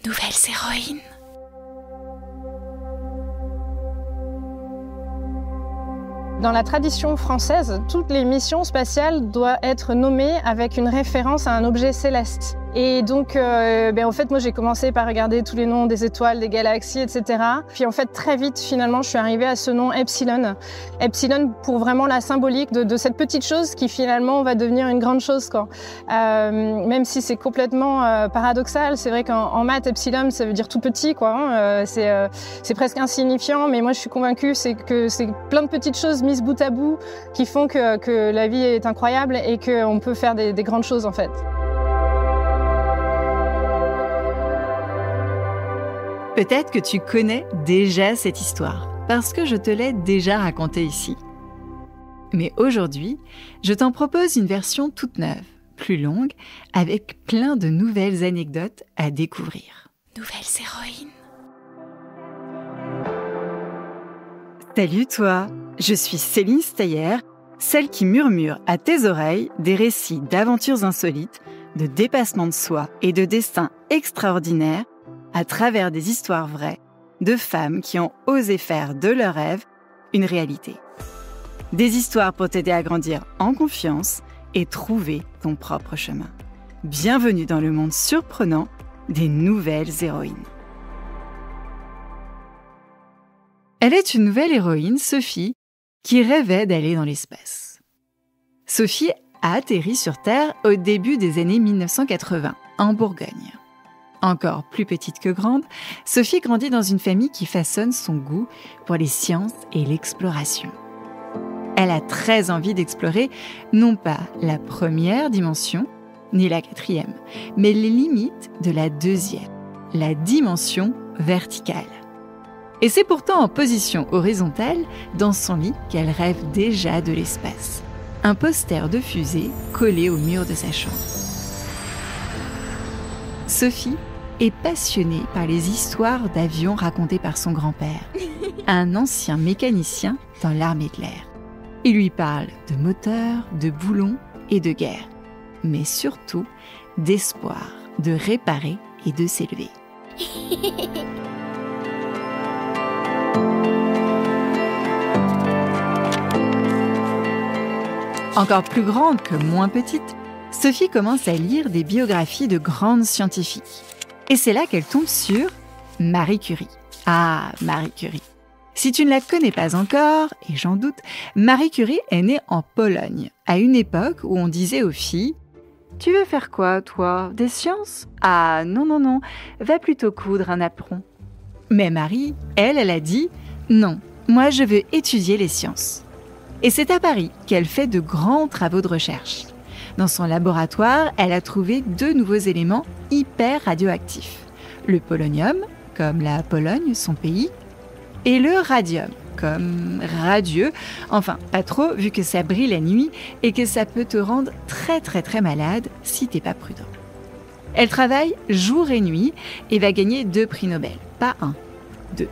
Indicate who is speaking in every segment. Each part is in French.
Speaker 1: Nouvelles héroïnes.
Speaker 2: Dans la tradition française, toutes les missions spatiales doivent être nommées avec une référence à un objet céleste. Et donc, en fait, moi, j'ai commencé par regarder tous les noms des étoiles, des galaxies, etc. Puis en fait, très vite, finalement, je suis arrivée à ce nom Epsilon. Epsilon pour vraiment la symbolique de cette petite chose qui, finalement, va devenir une grande chose, quoi. Même si c'est complètement paradoxal, c'est vrai qu'en maths, Epsilon, ça veut dire tout petit, quoi. C'est presque insignifiant, mais moi, je suis convaincue que c'est plein de petites choses mises bout à bout qui font que la vie est incroyable et qu'on peut faire des grandes choses, en fait.
Speaker 3: Peut-être que tu connais déjà cette histoire, parce que je te l'ai déjà racontée ici. Mais aujourd'hui, je t'en propose une version toute neuve, plus longue, avec plein de nouvelles anecdotes à découvrir.
Speaker 1: Nouvelles héroïnes.
Speaker 3: Salut toi, je suis Céline Steyer, celle qui murmure à tes oreilles des récits d'aventures insolites, de dépassements de soi et de destins extraordinaires à travers des histoires vraies de femmes qui ont osé faire de leurs rêves une réalité. Des histoires pour t'aider à grandir en confiance et trouver ton propre chemin. Bienvenue dans le monde surprenant des nouvelles héroïnes. Elle est une nouvelle héroïne, Sophie, qui rêvait d'aller dans l'espace. Sophie a atterri sur Terre au début des années 1980, en Bourgogne. Encore plus petite que grande, Sophie grandit dans une famille qui façonne son goût pour les sciences et l'exploration. Elle a très envie d'explorer non pas la première dimension, ni la quatrième, mais les limites de la deuxième, la dimension verticale. Et c'est pourtant en position horizontale, dans son lit, qu'elle rêve déjà de l'espace. Un poster de fusée collé au mur de sa chambre. Sophie est passionnée par les histoires d'avions racontées par son grand-père, un ancien mécanicien dans l'armée de l'air. Il lui parle de moteurs, de boulons et de guerre, mais surtout d'espoir, de réparer et de s'élever. Encore plus grande que moins petite, Sophie commence à lire des biographies de grandes scientifiques. Et c'est là qu'elle tombe sur Marie Curie. Ah, Marie Curie. Si tu ne la connais pas encore, et j'en doute, Marie Curie est née en Pologne, à une époque où on disait aux filles « Tu veux faire quoi, toi? Des sciences? Ah, non, va plutôt coudre un apron. » Mais Marie, elle a dit « Non, moi je veux étudier les sciences. » Et c'est à Paris qu'elle fait de grands travaux de recherche. Dans son laboratoire, elle a trouvé 2 nouveaux éléments hyper radioactifs. Le polonium, comme la Pologne, son pays, et le radium, comme radieux, enfin pas trop vu que ça brille la nuit et que ça peut te rendre très malade si t'es pas prudent. Elle travaille jour et nuit et va gagner 2 prix Nobel, pas 1, 2,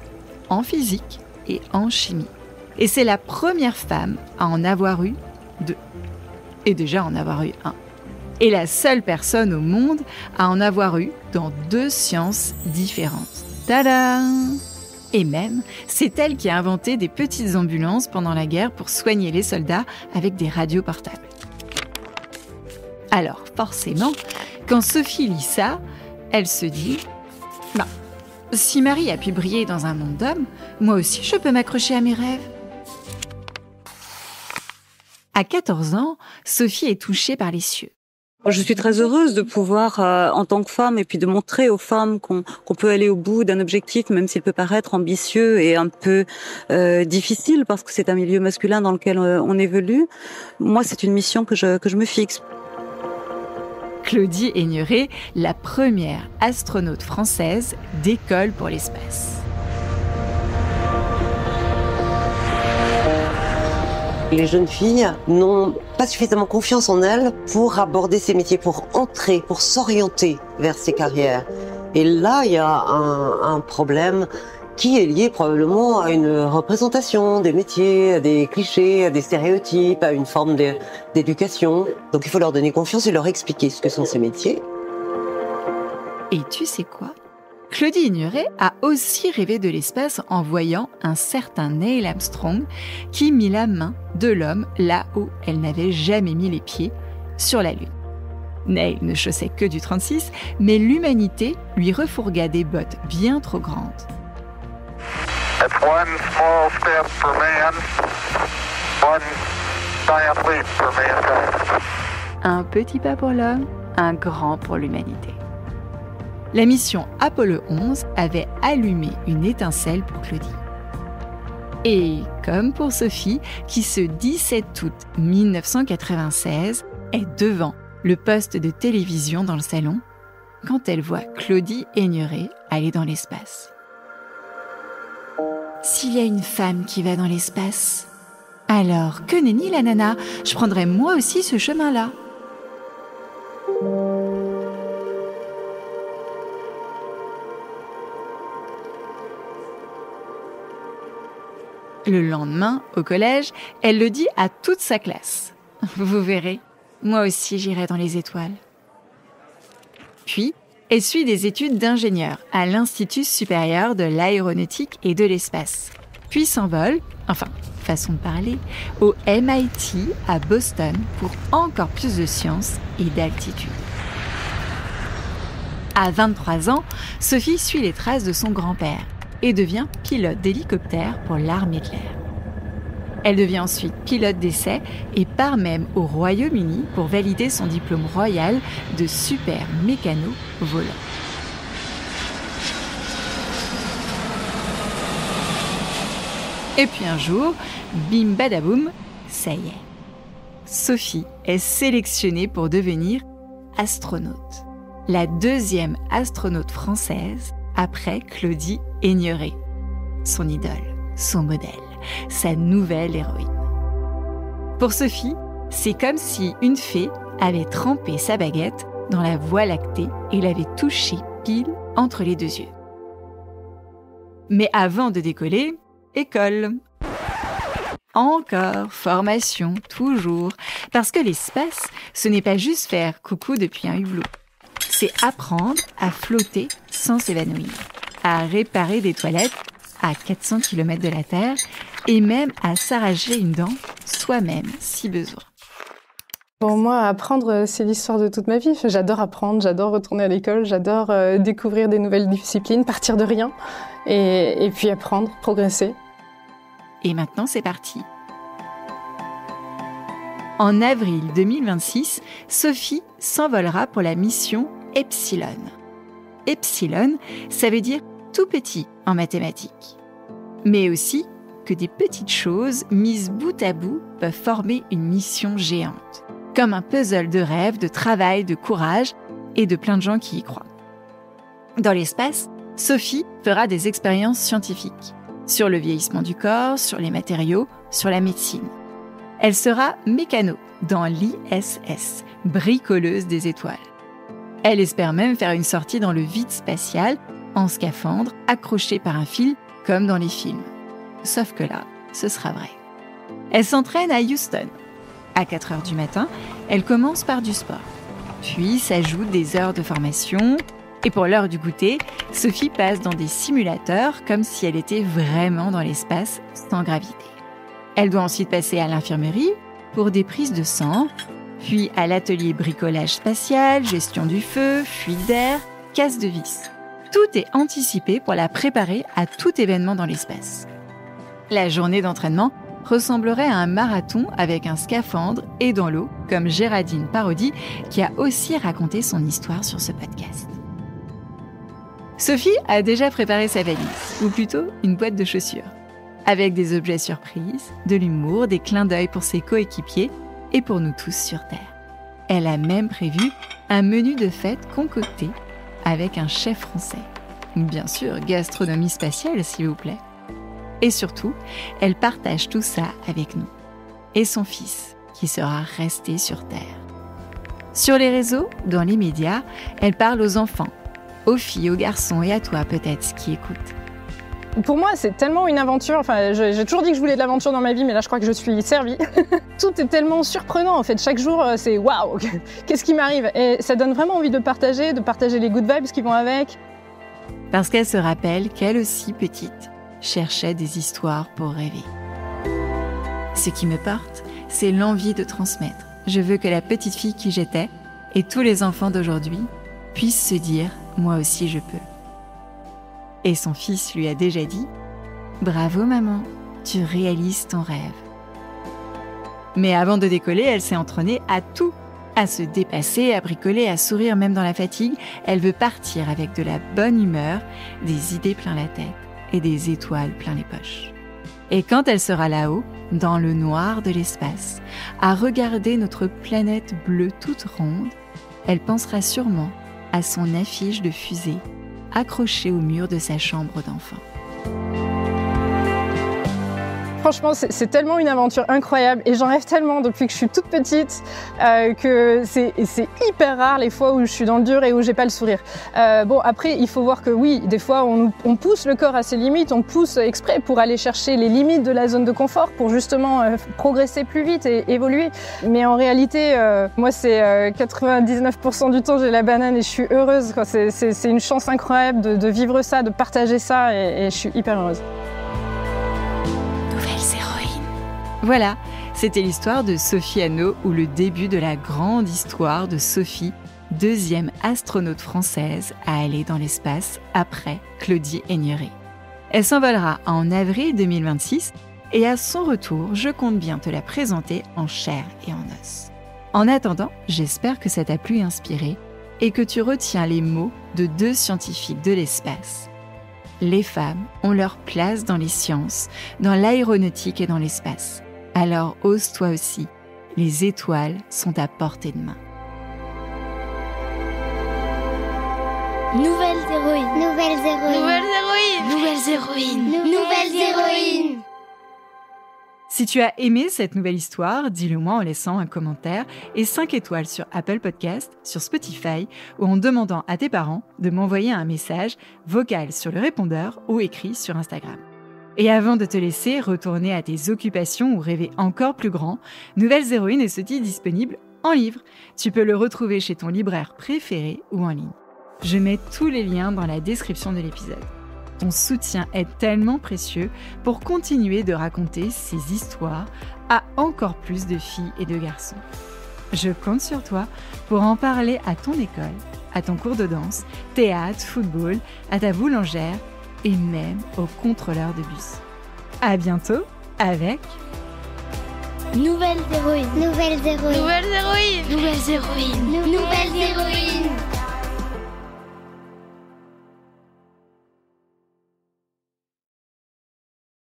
Speaker 3: en physique et en chimie. Et c'est la première femme à en avoir eu 2. Et déjà en avoir eu 1. Et la seule personne au monde à en avoir eu dans 2 sciences différentes. Tadam! Et même, c'est elle qui a inventé des petites ambulances pendant la guerre pour soigner les soldats avec des radios portables. Alors, forcément, quand Sophie lit ça, elle se dit « Si Marie a pu briller dans un monde d'hommes, moi aussi je peux m'accrocher à mes rêves. » À 14 ans, Sophie est touchée par les cieux.
Speaker 4: Je suis très heureuse de pouvoir, en tant que femme, et puis de montrer aux femmes qu'on peut aller au bout d'un objectif, même s'il peut paraître ambitieux et un peu difficile, parce que c'est un milieu masculin dans lequel on évolue. Moi, c'est une mission que je me fixe.
Speaker 3: Claudie Aigneret, la première astronaute française d'école pour l'espace.
Speaker 5: Les jeunes filles n'ont pas suffisamment confiance en elles pour aborder ces métiers, pour entrer, pour s'orienter vers ces carrières. Et là, il y a un problème qui est lié probablement à une représentation des métiers, à des clichés, à des stéréotypes, à une forme d'éducation. Donc il faut leur donner confiance et leur expliquer ce que sont ces métiers.
Speaker 3: Et tu sais quoi ? Claudie Ignoret a aussi rêvé de l'espace en voyant un certain Neil Armstrong qui mit la main de l'homme là où elle n'avait jamais mis les pieds, sur la Lune. Neil ne chaussait que du 36, mais l'humanité lui refourgua des bottes bien trop grandes.
Speaker 6: It's one small step for man, one giant leap for mankind.
Speaker 3: Un petit pas pour l'homme, un grand pour l'humanité. La mission Apollo 11 avait allumé une étincelle pour Claudie. Et comme pour Sophie, qui ce 17 août 1996 est devant le poste de télévision dans le salon, quand elle voit Claudie Ignoret aller dans l'espace. S'il y a une femme qui va dans l'espace, alors que nenni la nana, je prendrais moi aussi ce chemin-là. Le lendemain, au collège, elle le dit à toute sa classe. Vous verrez, moi aussi j'irai dans les étoiles. Puis, elle suit des études d'ingénieur à l'Institut supérieur de l'aéronautique et de l'espace. Puis s'envole, enfin, façon de parler, au MIT à Boston pour encore plus de sciences et d'altitude. À 23 ans, Sophie suit les traces de son grand-père et devient pilote d'hélicoptère pour l'armée de l'air. Elle devient ensuite pilote d'essai et part même au Royaume-Uni pour valider son diplôme royal de super mécano volant. Et puis un jour, bim badaboum, ça y est. Sophie est sélectionnée pour devenir astronaute. La deuxième astronaute française après Claudie Ignoret. Son idole, son modèle, sa nouvelle héroïne. Pour Sophie, c'est comme si une fée avait trempé sa baguette dans la Voie lactée et l'avait touchée pile entre les deux yeux. Mais avant de décoller, école. Encore formation, toujours. Parce que l'espace, ce n'est pas juste faire coucou depuis un hublot. C'est apprendre à flotter sans s'évanouir, à réparer des toilettes à 400 km de la Terre et même à s'arracher une dent soi-même si besoin.
Speaker 2: Pour moi, apprendre, c'est l'histoire de toute ma vie. J'adore apprendre, j'adore retourner à l'école, j'adore découvrir des nouvelles disciplines, partir de rien et puis apprendre, progresser.
Speaker 3: Et maintenant, c'est parti. En avril 2026, Sophie s'envolera pour la mission Epsilon. Epsilon, ça veut dire tout petit en mathématiques. Mais aussi que des petites choses mises bout à bout peuvent former une mission géante. Comme un puzzle de rêve, de travail, de courage et de plein de gens qui y croient. Dans l'espace, Sophie fera des expériences scientifiques sur le vieillissement du corps, sur les matériaux, sur la médecine. Elle sera mécano dans l'ISS, bricoleuse des étoiles. Elle espère même faire une sortie dans le vide spatial en scaphandre, accroché par un fil comme dans les films. Sauf que là, ce sera vrai. Elle s'entraîne à Houston. À 4h du matin, elle commence par du sport. Puis s'ajoutent des heures de formation. Et pour l'heure du goûter, Sophie passe dans des simulateurs comme si elle était vraiment dans l'espace sans gravité. Elle doit ensuite passer à l'infirmerie pour des prises de sang, puis à l'atelier bricolage spatial, gestion du feu, fuite d'air, casse de vis. Tout est anticipé pour la préparer à tout événement dans l'espace. La journée d'entraînement ressemblerait à un marathon avec un scaphandre et dans l'eau, comme Géraldine Parodi, qui a aussi raconté son histoire sur ce podcast. Sophie a déjà préparé sa valise, ou plutôt une boîte de chaussures, avec des objets surprises, de l'humour, des clins d'œil pour ses coéquipiers et pour nous tous sur Terre. Elle a même prévu un menu de fête concocté avec un chef français. Bien sûr, gastronomie spatiale, s'il vous plaît. Et surtout, elle partage tout ça avec nous. Et son fils, qui sera resté sur Terre. Sur les réseaux, dans les médias, elle parle aux enfants, aux filles, aux garçons et à toi peut-être qui écoutes.
Speaker 2: Pour moi, c'est tellement une aventure. Enfin, j'ai toujours dit que je voulais de l'aventure dans ma vie, mais là, je crois que je suis servie. Tout est tellement surprenant, en fait. Chaque jour, c'est waouh, qu'est-ce qui m'arrive? Et ça donne vraiment envie de partager les good vibes qui vont avec.
Speaker 3: parce qu'elle se rappelle qu'elle aussi petite cherchait des histoires pour rêver. Ce qui me porte, c'est l'envie de transmettre. Je veux que la petite fille qui j'étais et tous les enfants d'aujourd'hui puissent se dire « moi aussi je peux ». Et son fils lui a déjà dit « bravo maman, tu réalises ton rêve ». Mais avant de décoller, elle s'est entraînée à tout, à se dépasser, à bricoler, à sourire même dans la fatigue. Elle veut partir avec de la bonne humeur, des idées plein la tête et des étoiles plein les poches. Et quand elle sera là-haut, dans le noir de l'espace, à regarder notre planète bleue toute ronde, elle pensera sûrement à son affiche de fusée accrochée au mur de sa chambre d'enfant.
Speaker 2: Franchement, c'est tellement une aventure incroyable et j'en rêve tellement depuis que je suis toute petite que c'est hyper rare les fois où je suis dans le dur et où j'ai pas le sourire. Bon, après, il faut voir que oui, des fois, on pousse le corps à ses limites, on pousse exprès pour aller chercher les limites de la zone de confort pour justement progresser plus vite et évoluer. Mais en réalité, moi, c'est 99% du temps, j'ai la banane et je suis heureuse. C'est une chance incroyable de vivre ça, de partager ça et je suis hyper heureuse.
Speaker 3: Voilà, c'était l'histoire de Sophie Anneau ou le début de la grande histoire de Sophie, deuxième astronaute française à aller dans l'espace après Claudie Aigneret. Elle s'envolera en avril 2026 et à son retour, je compte bien te la présenter en chair et en os. En attendant, j'espère que ça t'a plu et inspiré et que tu retiens les mots de deux scientifiques de l'espace. Les femmes ont leur place dans les sciences, dans l'aéronautique et dans l'espace. Alors ose toi aussi, les étoiles sont à portée de main.
Speaker 1: Nouvelles héroïnes.
Speaker 7: Nouvelles héroïnes.
Speaker 1: Nouvelles héroïnes. Nouvelles héroïnes.
Speaker 7: Nouvelles héroïnes.
Speaker 3: Si tu as aimé cette nouvelle histoire, dis-le moi en laissant un commentaire et 5 étoiles sur Apple Podcast, sur Spotify ou en demandant à tes parents de m'envoyer un message vocal sur le répondeur ou écrit sur Instagram. Et avant de te laisser retourner à tes occupations ou rêver encore plus grand, Nouvelles héroïnes est ceci disponible en livre. Tu peux le retrouver chez ton libraire préféré ou en ligne. Je mets tous les liens dans la description de l'épisode. Ton soutien est tellement précieux pour continuer de raconter ces histoires à encore plus de filles et de garçons. Je compte sur toi pour en parler à ton école, à ton cours de danse, théâtre, football, à ta boulangère et même au contrôleur de bus. À bientôt avec
Speaker 7: Nouvelles héroïnes. Nouvelles héroïnes.
Speaker 1: Nouvelles héroïnes. Nouvelles héroïnes.
Speaker 7: Nouvelles héroïnes.